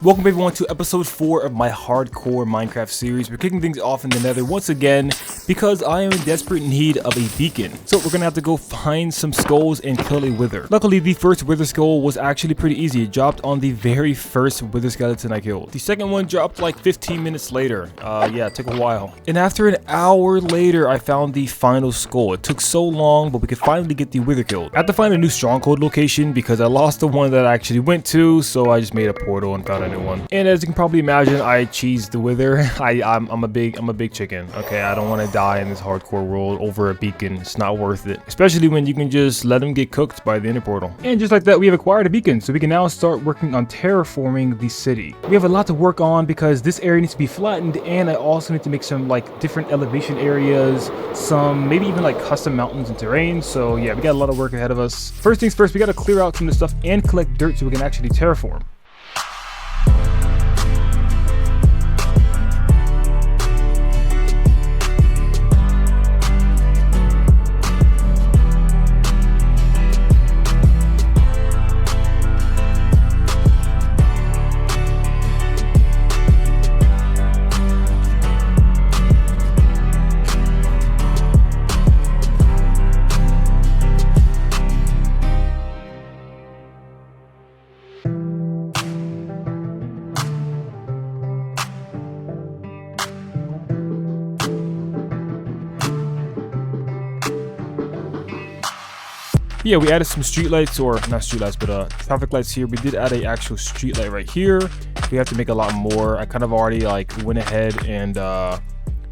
Welcome everyone to episode 4 of my hardcore Minecraft series. We're kicking things off in the nether once again because I am in desperate need of a beacon. So we're gonna have to go find some skulls and kill a wither. Luckily the first wither skull was actually pretty easy. It dropped on the very first wither skeleton I killed. The second one dropped like 15 minutes later. Yeah, it took a while. And after an hour later I found the final skull. It took so long, but we could finally get the wither killed. I had to find a new stronghold location because I lost the one that I actually went to, so I just made a portal and found a new one. And as you can probably imagine, I cheesed the wither. I'm a big chicken. Okay, I don't want to die in this hardcore world over a beacon. It's not worth it, especially when you can just let them get cooked by the ender portal. And just like that, we have acquired a beacon, so we can now start working on terraforming the city. We have a lot to work on because this area needs to be flattened, and I also need to make some like different elevation areas, some maybe even like custom mountains and terrain. So yeah, we got a lot of work ahead of us. First things first, we got to clear out some of the stuff and collect dirt so we can actually terraform. Yeah, we added some streetlights, or not streetlights, but traffic lights here. We did add an actual streetlight right here. We have to make a lot more. I kind of already like went ahead and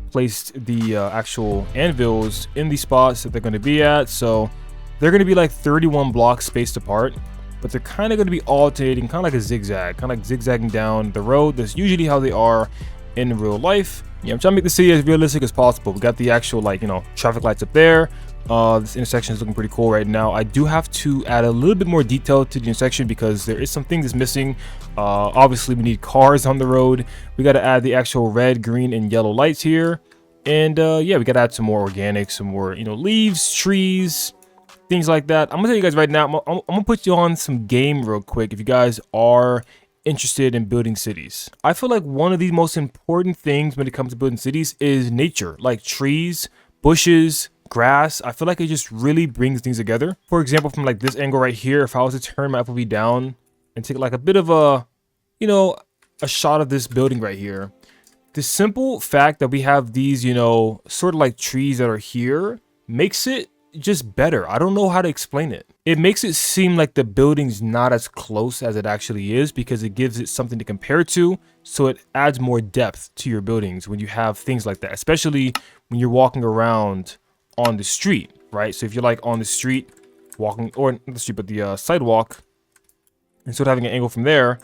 placed the actual anvils in the spots that they're going to be at. So they're going to be like 31 blocks spaced apart, but they're kind of going to be alternating, kind of like a zigzag, kind of like zigzagging down the road. That's usually how they are in real life. Yeah, I'm trying to make the city as realistic as possible. We got the actual like, you know, traffic lights up there. This intersection is looking pretty cool right now. I do have to add a little bit more detail to the intersection because there is some things that's missing. Obviously we need cars on the road. We got to add the actual red, green, and yellow lights here. And yeah, we got to add some more organics, some more, you know, leaves, trees, things like that. I'm gonna tell you guys right now, I'm gonna put you on some game real quick if you guys are interested in building cities. I feel like one of the most important things when it comes to building cities is nature, like trees, bushes, grass. I feel like it just really brings things together. For example, from like this angle right here, if I was to turn my FOV down and take like a bit of a, you know, a shot of this building right here, the simple fact that we have these, you know, sort of like trees that are here makes it just better. I don't know how to explain it. It makes it seem like the building's not as close as it actually is because it gives it something to compare to. So it adds more depth to your buildings when you have things like that, especially when you're walking around on the street, right? So if you're like on the street walking, or not the street, but the sidewalk, and sort of having an angle from there,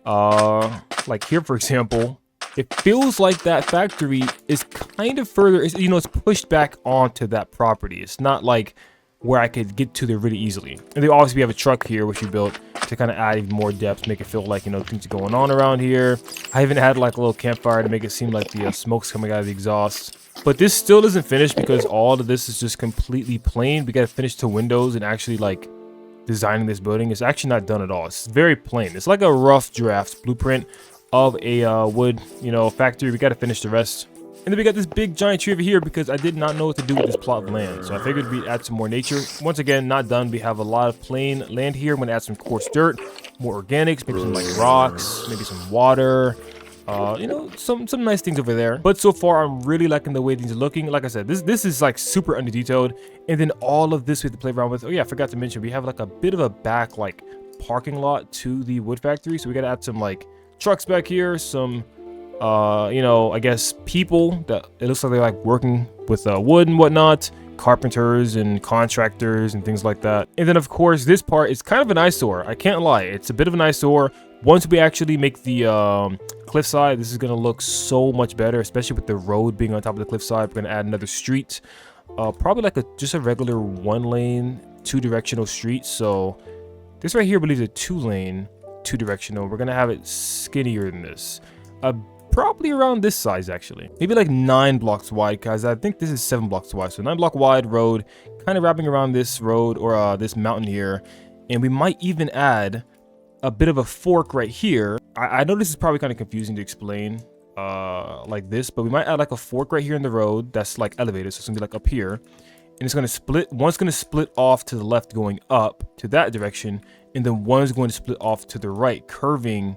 like here, for example, it feels like that factory is kind of further, you know, it's pushed back onto that property. It's not like where I could get to there really easily. And then obviously we have a truck here, which we built to kind of add even more depth, make it feel like, you know, things are going on around here. I even had like a little campfire to make it seem like the smoke's coming out of the exhaust. But this still isn't finished because all of this is just completely plain. We got to finish the windows and actually like designing this building. It's actually not done at all. It's very plain. It's like a rough draft blueprint of a wood, you know, factory. We got to finish the rest. And then we got this big giant tree over here because I did not know what to do with this plot of land. So I figured we'd add some more nature. Once again, not done. We have a lot of plain land here. I'm going to add some coarse dirt, more organics, maybe some like rocks, maybe some water. You know, some nice things over there. But so far, I'm really liking the way things are looking. Like I said, this is like super under detailed. And then all of this we have to play around with. Oh yeah, I forgot to mention, we have like a bit of a back like parking lot to the wood factory. So we got to add some like trucks back here, some you know, I guess people that it looks like they're like working with wood and whatnot, carpenters and contractors and things like that. And then of course this part is kind of an eyesore. I can't lie, it's a bit of an eyesore. Once we actually make the cliffside, this is gonna look so much better, especially with the road being on top of the cliffside. We're gonna add another street, probably like just a regular 1-lane 2-directional street. So this right here, I believe, is a 2-lane 2-directional. We're gonna have it skinnier than this, probably around this size actually, maybe like 9 blocks wide, guys. I think this is 7 blocks wide, so 9 block wide road, kind of wrapping around this road or this mountain here. And we might even add a bit of a fork right here. I know this is probably kind of confusing to explain like this, but we might add like a fork right here in the road that's like elevated, so it's gonna be like up here, and it's gonna split. One's gonna split off to the left going up to that direction, and then one is going to split off to the right, curving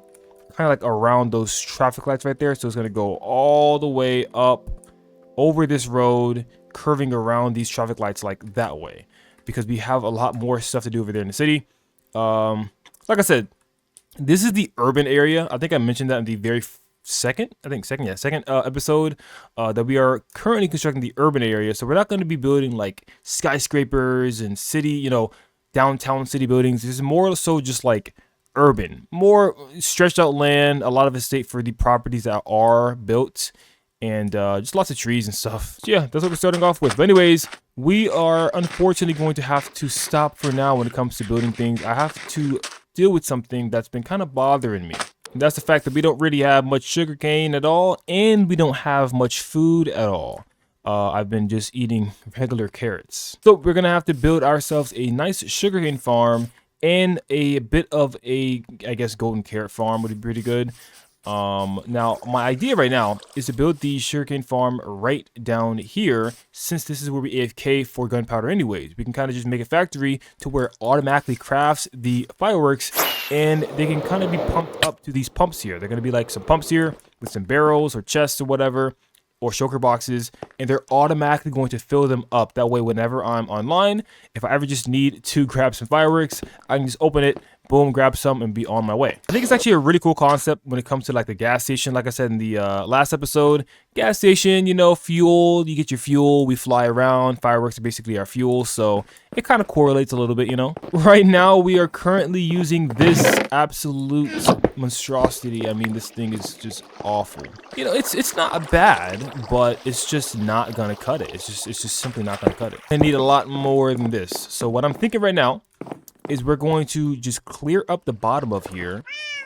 kind of like around those traffic lights right there. So it's gonna go all the way up over this road, curving around these traffic lights like that way, because we have a lot more stuff to do over there in the city. Like I said, this is the urban area. I think I mentioned that in the very second episode, that we are currently constructing the urban area. So we're not going to be building like skyscrapers and city, downtown city buildings. This is more so just like urban, more stretched out land, a lot of estate for the properties that are built, and just lots of trees and stuff. So yeah, that's what we're starting off with. But anyways, we are unfortunately going to have to stop for now when it comes to building things. I have to deal with something that's been kind of bothering me. And that's the fact that we don't really have much sugarcane at all, and we don't have much food at all. I've been just eating regular carrots. So we're gonna have to build ourselves a nice sugarcane farm and a bit of a, I guess, golden carrot farm would be pretty good. Now my idea right now is to build the sugarcane farm right down here, since this is where we AFK for gunpowder anyways. We can kind of just make a factory to where it automatically crafts the fireworks, and they can kind of be pumped up to these pumps here. They're going to be like some pumps here with some barrels or chests or whatever, or shulker boxes, and they're automatically going to fill them up. That way, whenever I'm online, if I ever just need to grab some fireworks, I can just open it, boom, grab some, and be on my way. I think it's actually a really cool concept when it comes to like the gas station. Like I said in the last episode, gas station, fuel, you get your fuel, we fly around, fireworks are basically our fuel, so it kind of correlates a little bit, Right now, we are currently using this absolute monstrosity. I mean, this thing is just awful. It's not bad, but it's just not gonna cut it. It's just simply not gonna cut it. I need a lot more than this. So what I'm thinking right now is we're going to just clear up the bottom of here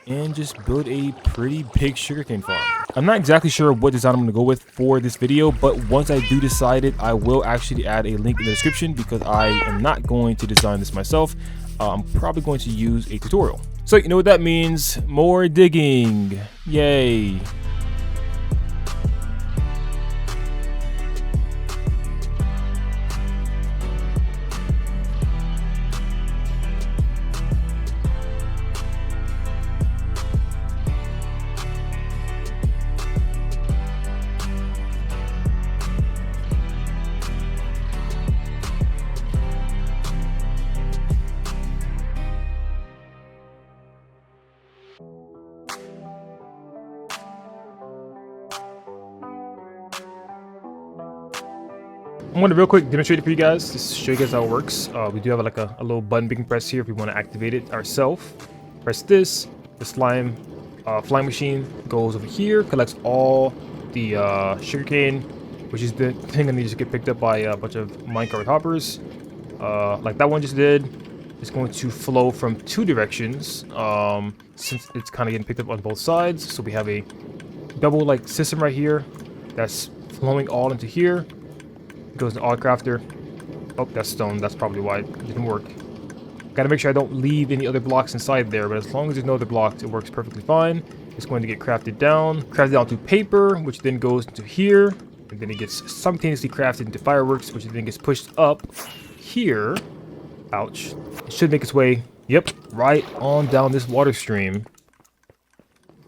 and just build a pretty big sugarcane farm. I'm not exactly sure what design I'm going to go with for this video, but once I do decide it, I will actually add a link in the description, because I am not going to design this myself. I'm probably going to use a tutorial. So you know what that means? More digging. Yay. I'm going to real quick demonstrate it for you guys, just to show you guys how it works. We do have like a little button we can press here if we want to activate it ourselves. Press this, the flying machine goes over here, collects all the sugarcane, which is the thing that needs to get picked up by a bunch of minecart hoppers, like that one just did. It's going to flow from two directions, since it's kind of getting picked up on both sides. So we have a double like system right here that's flowing all into here. Goes to auto crafter. Oh, that's stone. That's probably why it didn't work. Gotta make sure I don't leave any other blocks inside there, but as long as there's no other blocks, it works perfectly fine. It's going to get crafted down to paper, which then goes into here, and then it gets simultaneously crafted into fireworks, which then gets pushed up here. Ouch. It should make its way, yep, right on down this water stream,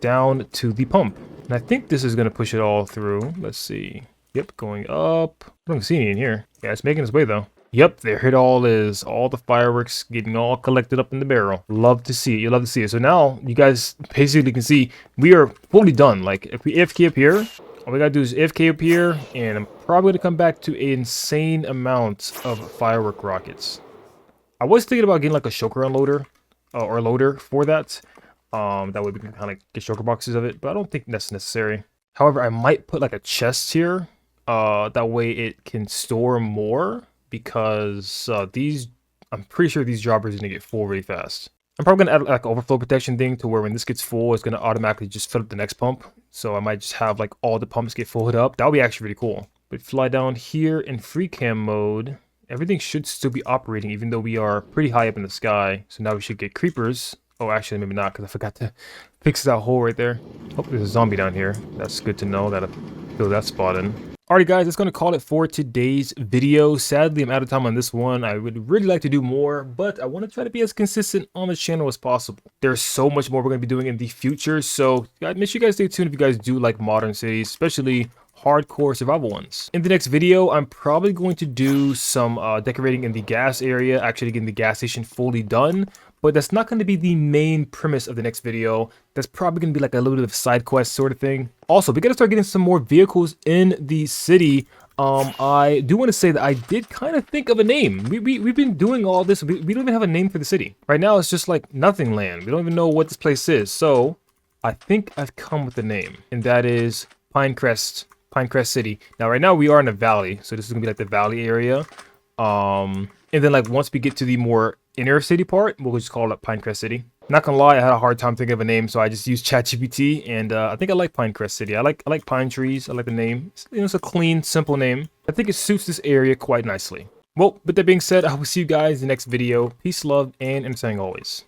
down to the pump. And I think this is going to push it all through. Let's see. Yep, going up. I don't see any in here. Yeah, it's making its way though. Yep, there it all is. All the fireworks getting all collected up in the barrel. Love to see it. You love to see it. So now you guys basically can see we are fully done. Like if we AFK up here, all we gotta do is AFK up here, and I'm probably gonna come back to an insane amount of firework rockets. I was thinking about getting like a shulker unloader or loader for that. That way we can kind of get shulker boxes of it, but I don't think that's necessary. However, I might put like a chest here. That way it can store more, because I'm pretty sure these jobbers are gonna get full really fast. I'm probably gonna add like an overflow protection thing to where when this gets full, it's gonna automatically just fill up the next pump. So I might just have like all the pumps get filled up. That would be actually really cool. But fly down here in free cam mode, everything should still be operating, even though we are pretty high up in the sky. So now we should get creepers Oh, actually, maybe not, because I forgot to fix that hole right there. Oh, there's a zombie down here. That's good to know that I fill that spot in. Alrighty guys, that's going to call it for today's video. Sadly, I'm out of time on this one. I would really like to do more, but I want to try to be as consistent on the channel as possible. There's so much more we're going to be doing in the future, so make sure you guys stay tuned if you guys do like modern cities, especially hardcore survival ones. In the next video, I'm probably going to do some decorating in the gas area, actually getting the gas station fully done. But that's not going to be the main premise of the next video. That's probably going to be like a little bit of side quest sort of thing. Also, we got to start getting some more vehicles in the city. I do want to say that I did kind of think of a name. We've been doing all this. We don't even have a name for the city. Right now, it's just like nothing land. We don't even know what this place is. So I think I've come with the name, and that is Pinecrest City. Now, right now we are in a valley. So this is going to be like the valley area. And then like once we get to the more inner city part, we'll just call it Pinecrest City. Not gonna lie, I had a hard time thinking of a name, so I just used ChatGPT, and I think I like Pinecrest City. I like pine trees. I like the name. It's a clean, simple name. I think it suits this area quite nicely. Well, with that being said, I will see you guys in the next video. Peace, love, and understanding always.